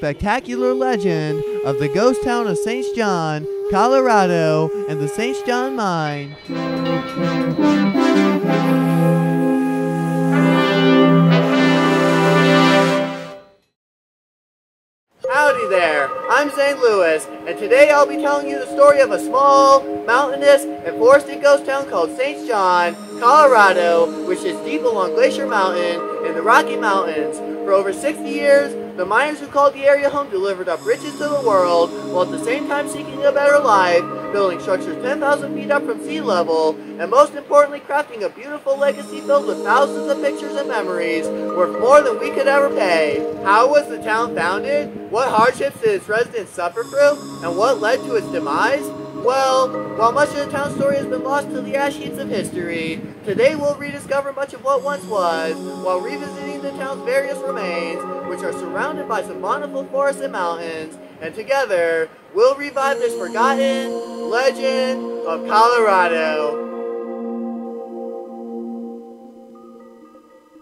spectacular legend of the ghost town of St. John, Colorado, and the St. John Mine. Howdy there, I'm St. Louis, and today I'll be telling you the story of a small, mountainous, and forested ghost town called St. John, Colorado, which is deep along Glacier Mountain in the Rocky Mountains. For over 60 years, the miners who called the area home delivered up riches to the world, while at the same time seeking a better life, building structures 10,000 feet up from sea level, and most importantly crafting a beautiful legacy filled with thousands of pictures and memories, worth more than we could ever pay. How was the town founded? What hardships did its residents suffer through? And what led to its demise? Well, while much of the town story has been lost to the ash heaps of history, today we'll rediscover much of what once was, while revisiting the town's various remains, which are surrounded by some wonderful forests and mountains, and together, we'll revive this forgotten legend of Colorado.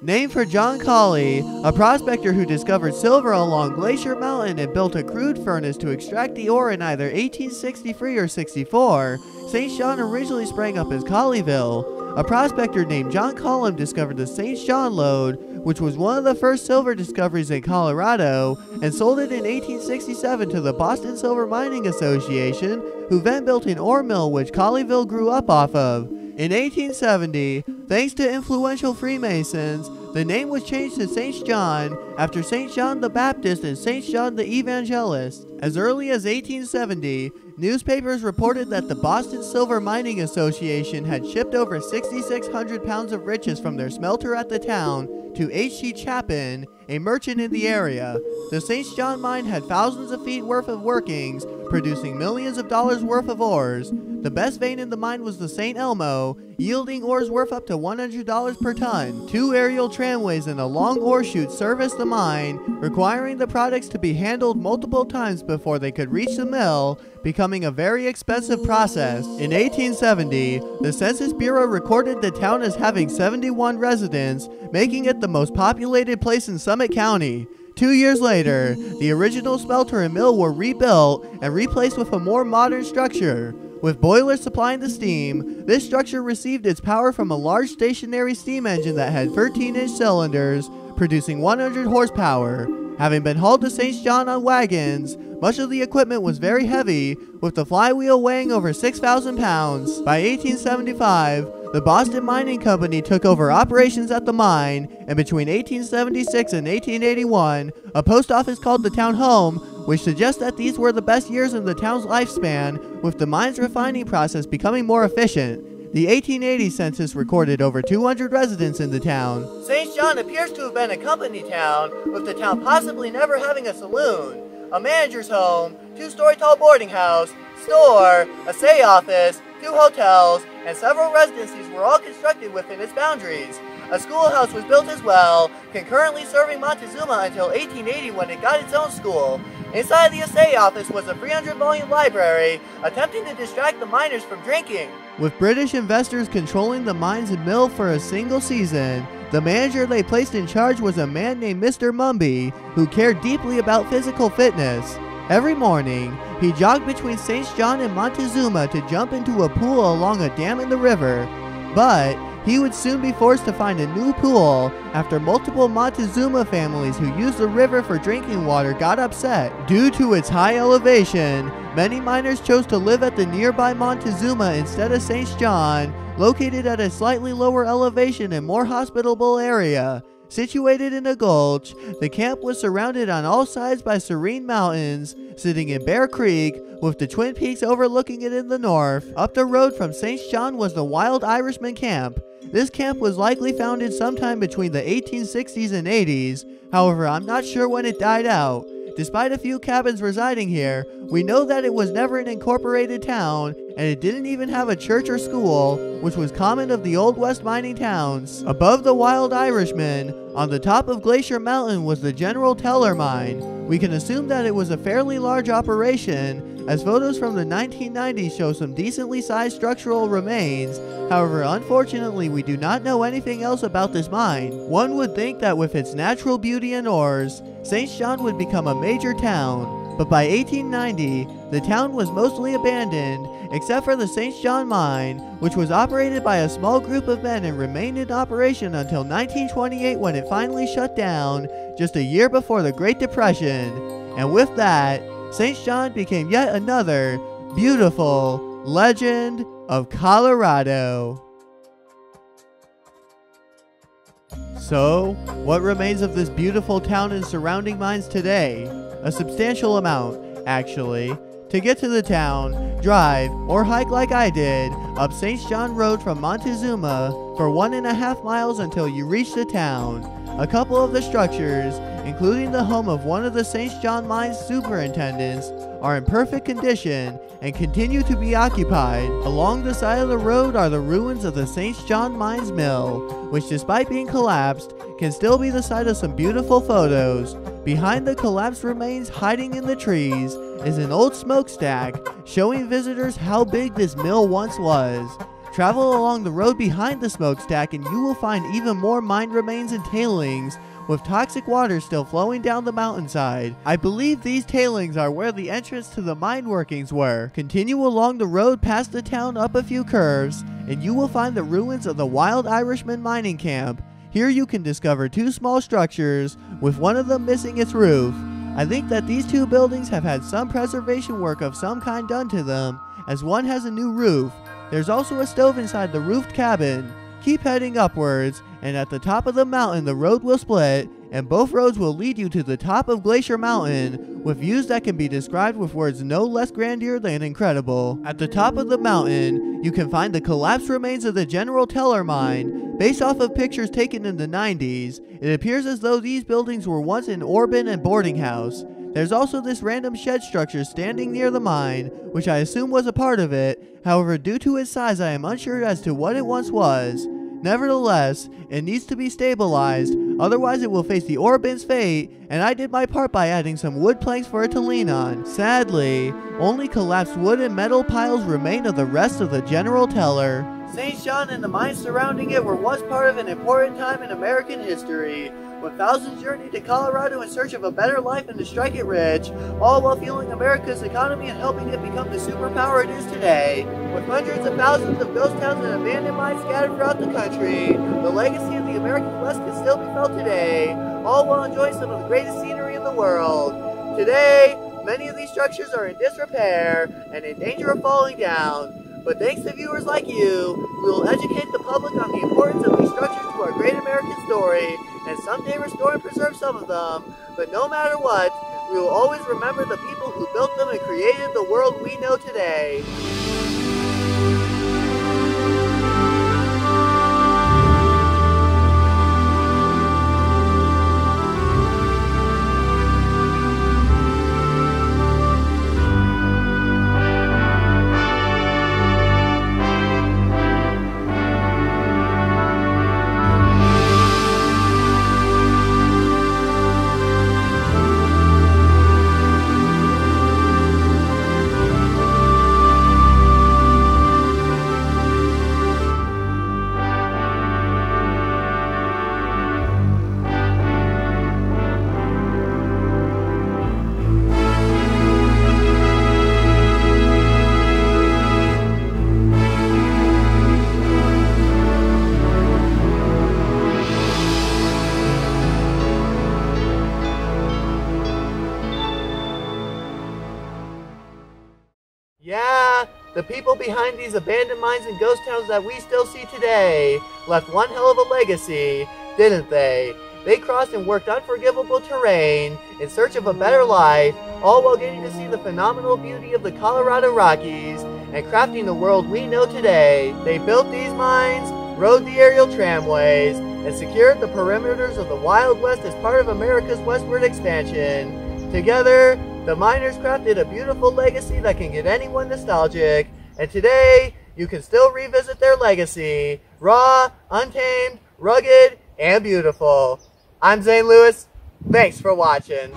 Named for John Colley, a prospector who discovered silver along Glacier Mountain and built a crude furnace to extract the ore in either 1863 or 64, St. John originally sprang up as Colleyville. A prospector named John Collum discovered the St. John lode, which was one of the first silver discoveries in Colorado, and sold it in 1867 to the Boston Silver Mining Association, who then built an ore mill which Colleyville grew up off of. In 1870, thanks to influential Freemasons, the name was changed to St. John after St. John the Baptist and St. John the Evangelist. As early as 1870, newspapers reported that the Boston Silver Mining Association had shipped over 6,600 pounds of riches from their smelter at the town to H.C. Chapin, a merchant in the area. The St. John mine had thousands of feet worth of workings, producing millions of dollars worth of ores. The best vein in the mine was the St. Elmo, yielding ores worth up to $100 per ton. 2 aerial tramways and a long ore chute serviced the mine, requiring the products to be handled multiple times before they could reach the mill, becoming a very expensive process. In 1870, the Census Bureau recorded the town as having 71 residents, making it the most populated place in Summit County. 2 years later, the original smelter and mill were rebuilt and replaced with a more modern structure. With boilers supplying the steam, this structure received its power from a large stationary steam engine that had 13-inch cylinders, producing 100 horsepower. Having been hauled to St. John on wagons, much of the equipment was very heavy, with the flywheel weighing over 6,000 pounds. By 1875, the Boston Mining Company took over operations at the mine, and between 1876 and 1881, a post office called the town home, which suggests that these were the best years in the town's lifespan, with the mine's refining process becoming more efficient. The 1880 census recorded over 200 residents in the town. St. John appears to have been a company town, with the town possibly never having a saloon, a manager's home, 2-story tall boarding house, store, a say office, 2 hotels, and several residencies were all constructed within its boundaries. A schoolhouse was built as well, concurrently serving Montezuma until 1880 when it got its own school. Inside the assay office was a 300-volume library, attempting to distract the miners from drinking. With British investors controlling the mines and mill for a single season, the manager they placed in charge was a man named Mr. Mumby, who cared deeply about physical fitness. Every morning, he jogged between St. John and Montezuma to jump into a pool along a dam in the river, but he would soon be forced to find a new pool after multiple Montezuma families who used the river for drinking water got upset. Due to its high elevation, many miners chose to live at the nearby Montezuma instead of St. John, located at a slightly lower elevation and more hospitable area. Situated in a gulch, the camp was surrounded on all sides by serene mountains, sitting in Bear Creek, with the Twin Peaks overlooking it in the north. Up the road from St. John was the Wild Irishman camp. This camp was likely founded sometime between the 1860s and 80s, however I'm not sure when it died out. Despite a few cabins residing here, we know that it was never an incorporated town, and it didn't even have a church or school, which was common of the Old West mining towns. Above the Wild Irishman, on the top of Glacier Mountain was the General Teller mine. We can assume that it was a fairly large operation, as photos from the 1990s show some decently sized structural remains. However, unfortunately, we do not know anything else about this mine. One would think that with its natural beauty and ores, St. John would become a major town, but by 1890, the town was mostly abandoned, except for the St. John mine, which was operated by a small group of men and remained in operation until 1928 when it finally shut down, just a year before the Great Depression. And with that, St. John became yet another beautiful legend of Colorado. So, what remains of this beautiful town and surrounding mines today? A substantial amount, actually. To get to the town, drive or hike like I did up St. John Road from Montezuma for 1.5 miles until you reach the town. A couple of the structures, including the home of one of the St. John Mines superintendents, are in perfect condition and continue to be occupied. Along the side of the road are the ruins of the St. John Mines Mill, which despite being collapsed, can still be the site of some beautiful photos. Behind the collapsed remains hiding in the trees is an old smokestack showing visitors how big this mill once was. Travel along the road behind the smokestack and you will find even more mine remains and tailings with toxic water still flowing down the mountainside. I believe these tailings are where the entrance to the mine workings were. Continue along the road past the town up a few curves and you will find the ruins of the Wild Irishman mining camp. Here you can discover 2 small structures, with one of them missing its roof. I think that these 2 buildings have had some preservation work of some kind done to them, as one has a new roof. There's also a stove inside the roofed cabin. Keep heading upwards, and at the top of the mountain the road will split, and both roads will lead you to the top of Glacier Mountain, with views that can be described with words no less grandeur than incredible. At the top of the mountain, you can find the collapsed remains of the General Teller mine. Based off of pictures taken in the 90s, it appears as though these buildings were once an Orban and boarding house. There's also this random shed structure standing near the mine, which I assume was a part of it. However, due to its size, I am unsure as to what it once was. Nevertheless, it needs to be stabilized, otherwise it will face the Orban's fate, and I did my part by adding some wood planks for it to lean on. Sadly, only collapsed wood and metal piles remain of the rest of the General Teller. St. John and the mines surrounding it were once part of an important time in American history, when thousands journeyed to Colorado in search of a better life and to strike it rich, all while fueling America's economy and helping it become the superpower it is today. With hundreds of thousands of ghost towns and abandoned mines scattered throughout the country, the legacy of the American West can still be felt today, all while enjoying some of the greatest scenery in the world. Today, many of these structures are in disrepair and in danger of falling down. But thanks to viewers like you, we will educate the public on the importance of these structures to our great American story, and someday restore and preserve some of them. But no matter what, we will always remember the people who built them and created the world we know today. Yeah, the people behind these abandoned mines and ghost towns that we still see today left one hell of a legacy, didn't they? They crossed and worked unforgivable terrain in search of a better life, all while getting to see the phenomenal beauty of the Colorado Rockies and crafting the world we know today. They built these mines, rode the aerial tramways, and secured the perimeters of the Wild West as part of America's westward expansion. Together, the miners crafted a beautiful legacy that can get anyone nostalgic, and today, you can still revisit their legacy, raw, untamed, rugged, and beautiful. I'm Zane Lewis. Thanks for watching.